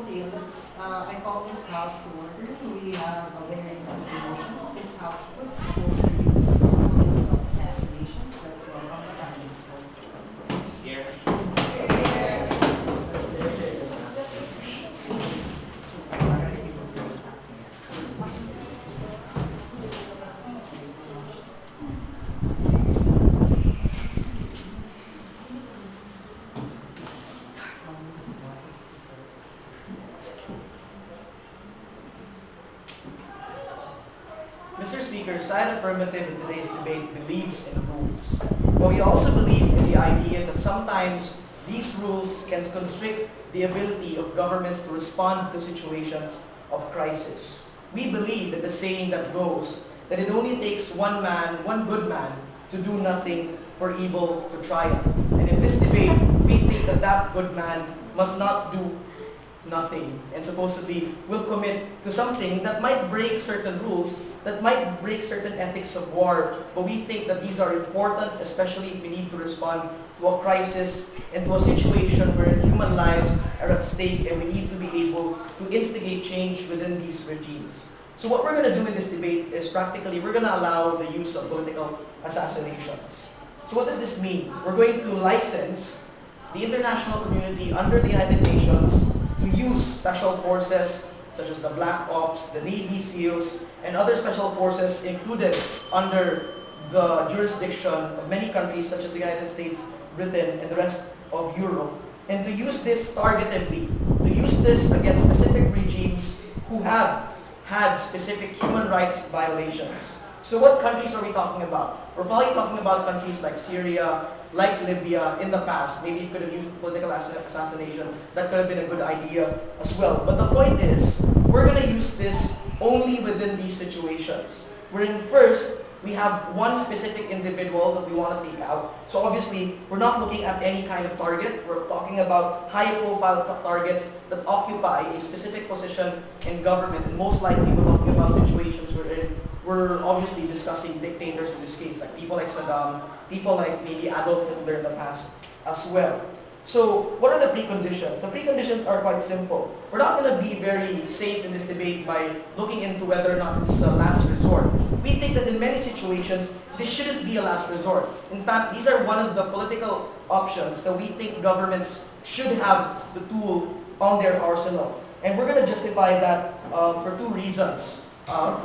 okay, I call this house to order. We have a very interesting motion. This house would support the use of political assassinations. Let's welcome the Prime Minister. Here. Mr. Speaker, side affirmative in today's debate believes in rules. But we also believe in the idea that sometimes these rules can constrict the ability of governments to respond to situations of crisis. We believe in the saying that goes that it only takes one man, one good man, to do nothing for evil to triumph. And in this debate, we think that that good man must not do nothing and supposedly will commit to something that might break certain rules, that might break certain ethics of war, but we think that these are important, especially if we need to respond to a crisis and to a situation where human lives are at stake and we need to be able to instigate change within these regimes. So what we're going to do in this debate is practically we're going to allow the use of political assassinations. So what does this mean? We're going to license the international community under the United Nations to use special forces such as the Black Ops, the Navy SEALs, and other special forces included under the jurisdiction of many countries such as the United States, Britain, and the rest of Europe. And to use this targetedly, to use this against specific regimes who have had specific human rights violations. So what countries are we talking about? We're probably talking about countries like Syria, like Libya in the past. Maybe you could have used political assassination. That could have been a good idea as well. But the point is, we're going to use this only within these situations. Wherein first, we have one specific individual that we want to take out. So obviously, we're not looking at any kind of target. We're talking about high-profile targets that occupy a specific position in government. And most likely, we're talking about situations wherein we're obviously discussing dictators in this case, like people like Saddam, people like maybe Adolf Hitler in the past as well. So what are the preconditions? The preconditions are quite simple. We're not going to be very safe in this debate by looking into whether or not this is a last resort. We think that in many situations, this shouldn't be a last resort. In fact, these are one of the political options that we think governments should have the tool on their arsenal. And we're going to justify that for two reasons.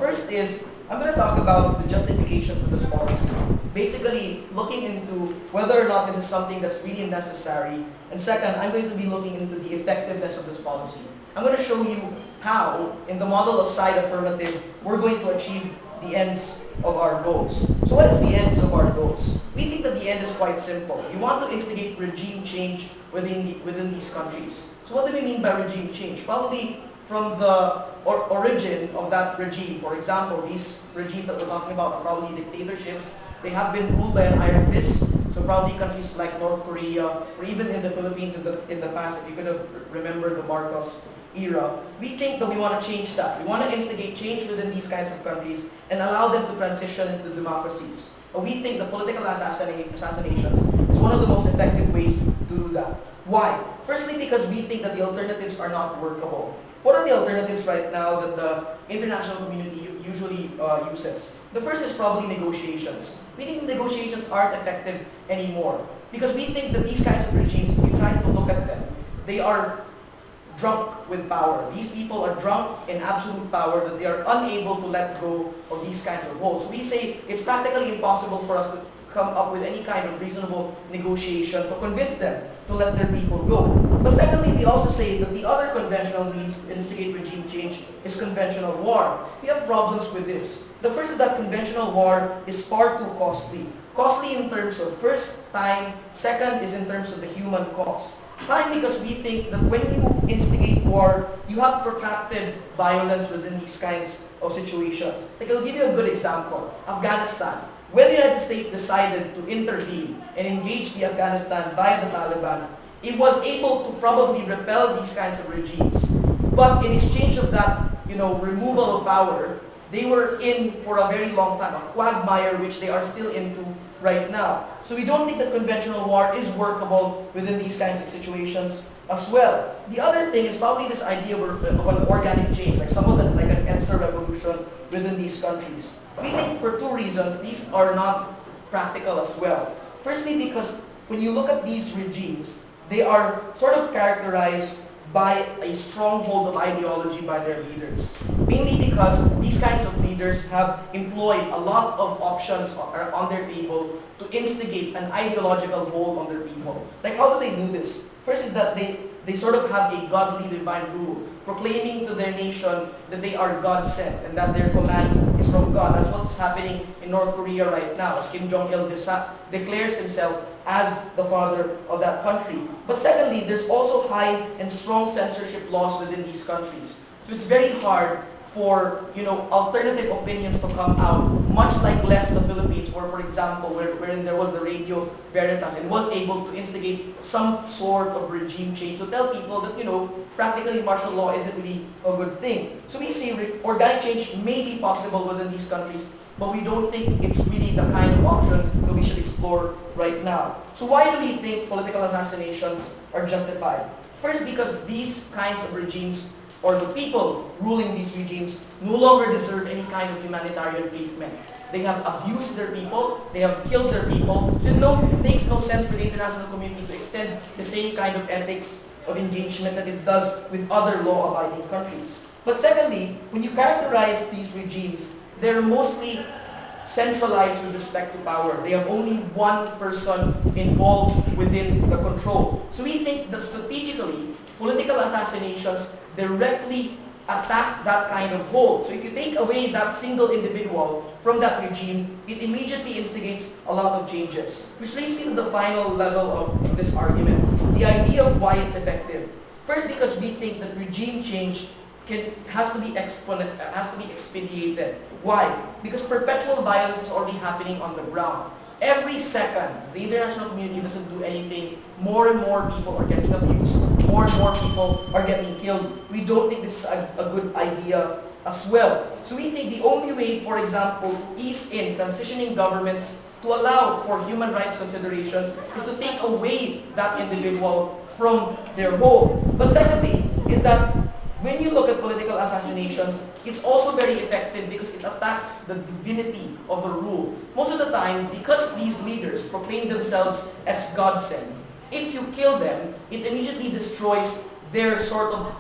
First is, I'm going to talk about the justification for this policy. Basically, looking into whether or not this is something that's really necessary. And second, I'm going to be looking into the effectiveness of this policy. I'm going to show you how, in the model of side affirmative, we're going to achieve the ends of our goals. So what is the ends of our goals? We think that the end is quite simple. You want to instigate regime change within these countries. So what do we mean by regime change? Probably from the origin of that regime. For example, these regimes that we're talking about are probably dictatorships. They have been ruled by an iron fist. So probably countries like North Korea, or even in the Philippines in the past, if you could have remembered the Marcos era. We think that we want to change that. We want to instigate change within these kinds of countries and allow them to transition into democracies. But we think the political assassinations is one of the most effective ways to do that. Why? Firstly, because we think that the alternatives are not workable. What are the alternatives right now that the international community usually uses? The first is probably negotiations. We think negotiations aren't effective anymore because we think that these kinds of regimes, if you try to look at them, they are drunk with power. These people are drunk in absolute power that they are unable to let go of these kinds of roles. So we say it's practically impossible for us to come up with any kind of reasonable negotiation to convince them to let their people go. But secondly, we also say that the other conventional means to instigate regime change is conventional war. We have problems with this. The first is that conventional war is far too costly. Costly in terms of first, time. Second is in terms of the human cost. Time because we think that when you instigate war, you have protracted violence within these kinds of situations. Like I'll give you a good example. Afghanistan. When the United States decided to intervene and engage the Afghanistan via the Taliban, it was able to probably repel these kinds of regimes. But in exchange of that, removal of power, they were in for a very long time, a quagmire which they are still into right now. So we don't think that conventional war is workable within these kinds of situations. as well. The other thing is probably this idea of an organic change, like somewhat like an ENSA revolution within these countries. We think for two reasons these are not practical as well. Firstly, because when you look at these regimes, they are sort of characterized by a stronghold of ideology by their leaders. Mainly because these kinds of leaders have employed a lot of options on their table to instigate an ideological hold on their people. Like, how do they do this? First is that they sort of have a godly divine rule, proclaiming to their nation that they are God-sent and that their command is from God. That's what's happening in North Korea right now, as Kim Jong-il declares himself as the father of that country. But secondly, there's also high and strong censorship laws within these countries. So it's very hard for alternative opinions to come out, much like the Philippines, where, for example, wherein there was the Radio Veritas and was able to instigate some sort of regime change to tell people that practically martial law isn't really a good thing. So we see organic change may be possible within these countries, but we don't think it's really the kind of option that we should explore right now. So why do we think political assassinations are justified? First, because these kinds of regimes, or the people ruling these regimes, no longer deserve any kind of humanitarian treatment. They have abused their people, they have killed their people, so it makes no sense for the international community to extend the same kind of ethics of engagement that it does with other law-abiding countries. But secondly, when you characterize these regimes, they're mostly centralized with respect to power. They have only one person involved within the control. So we think that strategically, political assassinations directly attack that kind of hold. So if you take away that single individual from that regime, it immediately instigates a lot of changes. Which leads me to the final level of this argument, the idea of why it's effective. First, because we think that regime change has to be expedited. Why? Because perpetual violence is already happening on the ground. Every second, the international community doesn't do anything, more and more people are getting abused, more and more people are getting killed. We don't think this is a good idea as well. So we think the only way, for example, to ease in transitioning governments to allow for human rights considerations is to take away that individual from their hold. But secondly, is that when you look at political assassinations, it's also very effective because it attacks the divinity of the rule. Most of the time, because these leaders proclaim themselves as God-sent, if you kill them, it immediately destroys their sort of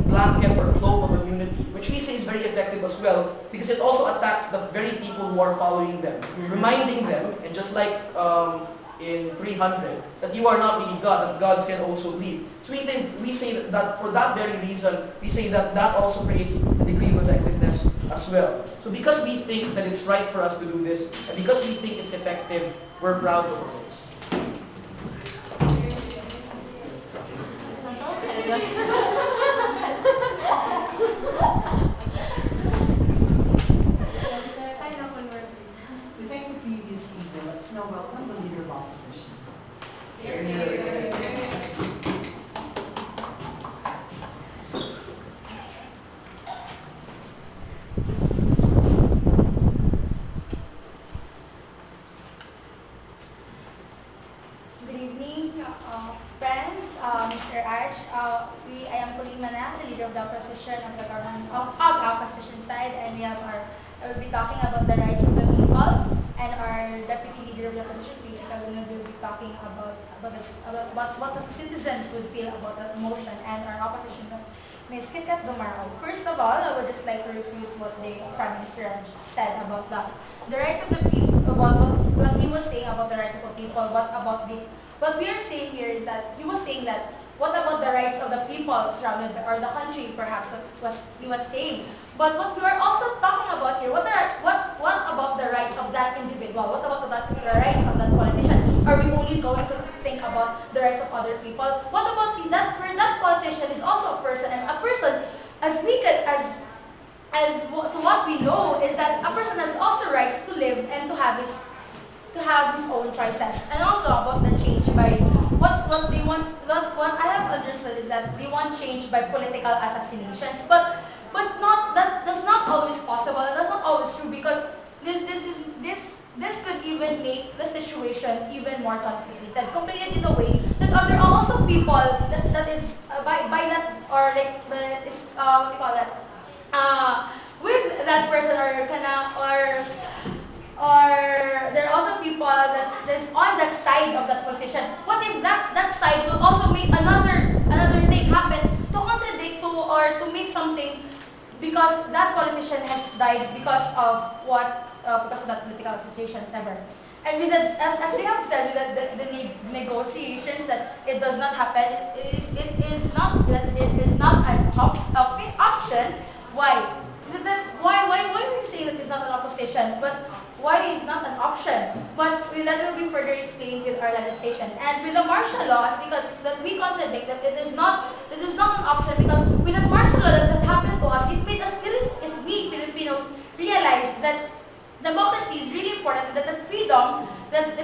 blanket or cloak of immunity, which we say is very effective as well because it also attacks the very people who are following them, reminding them, and just like in 300, that you are not really God, that gods can also lead. So we say that for that very reason, we say that also creates a degree of effectiveness as well. So because we think that it's right for us to do this, and because we think it's effective, we're proud to propose. We thank the previous speaker. Let's now welcome the leader of opposition. Good evening, friends, Mr. Arch. I am Coleen, the leader of the opposition of the government of opposition side, and I will be talking about the rights of the people, and our deputy leader of the opposition, Calunod, will be talking about what the citizens would feel about that motion, and our opposition, Ms. Kitkat, Dumaraog. First of all, I would just like to refute what the Prime Minister said about the rights of the people, about what he was saying about the rights of the people. What we are saying here is that he was saying that what about the rights of the people surrounded or the country, perhaps he was saying. But what we are also talking about here, what about the rights of that individual? What about the rights of that politician? Are we only going to think about the rights of other people? What about that politician is also a person, and a person as wicked as to what we know is that a person has also rights to live and to have his own choices. And also about the change by what they want. What I have understood is that they want change by political assassinations, but that's not always possible. And that's not always true because this could even make the situation even more complicated in a way that there are also also people that is by that, or like is what do you call that, with that person, or there are also people that is on that side of that politician. What if that side will also make another thing happen to contradict or to make something, because that politician has died because of what, because of that political association, whatever. And with that, as they have said, with the negotiations, that it does not happen, it is not an option. Why? Why we say that it's not an opposition, but why is not an option? But that will be further explained with our legislation. And with the martial law, that we contradict that it is not an option, because with the martial law that happened to us, it made us we Filipinos realize that democracy is really important, that freedom, that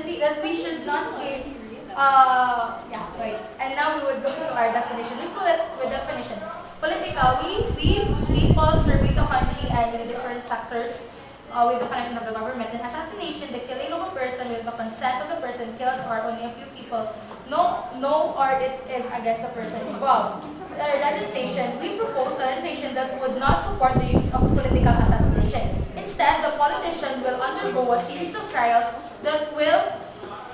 we should not be, right. And now we would go to our definition. We put it with definition. Political, we people serving the country and in the different sectors with the connection of the government. And assassination, the killing of a person with the consent of the person killed or only a few people, no, or it is against the person involved. With our legislation, we propose legislation that would not support the use of political assassination. Instead, the politician will undergo a series of trials that will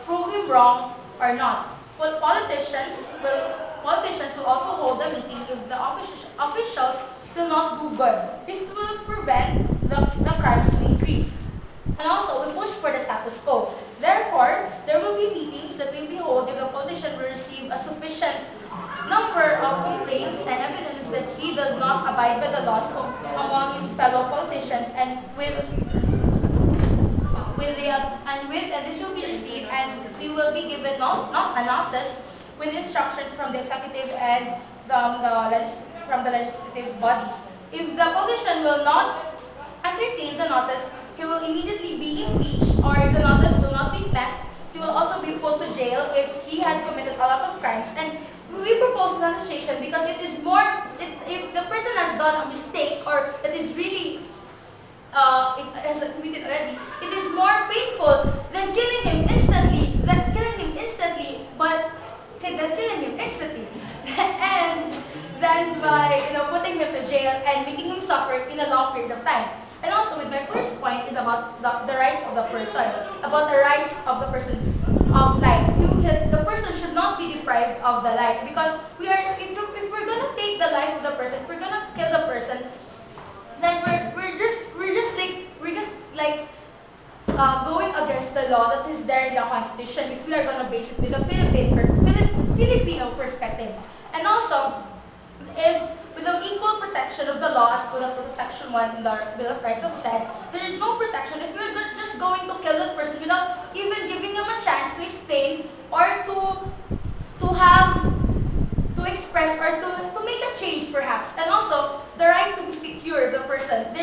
prove him wrong or not. But politicians will also hold a meeting if the officials do not do good. This will prevent the crimes to increase. And also, we push for the status quo. Therefore, there will be meetings that will be held if the politician will receive a sufficient number of complaints and evidence that he does not abide by the laws among his fellow politicians, and this will be received, and he will be given not a notice with instructions from the executive and from the legislative bodies. If the politician will not entertain the notice, he will immediately be impeached, or if the notice will not be met, he will also be put to jail if he has committed a lot of crimes. And we propose legislation because it is more, if the person has done a mistake, or that is really it has committed already, it is more painful than killing him instantly, and then by putting him to jail and making him suffer in a long period of time. And also, with my first point is about the rights of the person, about the rights of the person of life. The person should not be deprived of the life, because if we're gonna take the life of the person, if we're gonna kill the person, then we're just like going against the law that is there in the Constitution, if we are gonna base it with a Filipino perspective. And also, if with the equal protection of the law, as per Section 1 in the Bill of Rights have said, there is no protection if you're just going to kill that person without even giving him a chance to explain, or to express, or to make a change perhaps. And also, the right to be secure the person.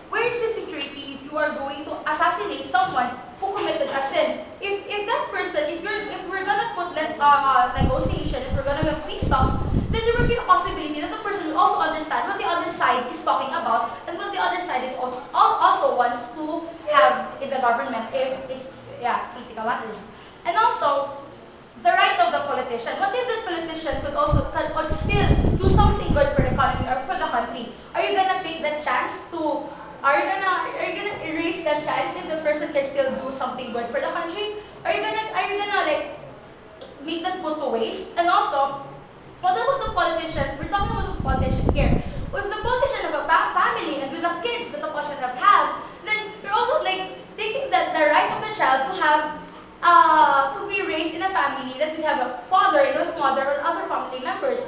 Where is the security if you are going to assassinate someone who committed a sin? If that person, if we're gonna put negotiation, if we're gonna have peace talks, then there will be a possibility that the person will also understand what the other side is talking about, and what the other side is also wants to have in the government if it's political matters. And also, the right of the politician. What if the politician could still do something good for the economy or for the country? Are you gonna take that chance to? Are you gonna erase that chance if the person can still do something good for the country? Are you gonna like make that put to waste? And also, what about the politicians? We're talking about the politician here. If the politician have a family and with the kids that the politician have, then you're also like taking the right of the child to have to be raised in a family that we have a father and a mother or other family members.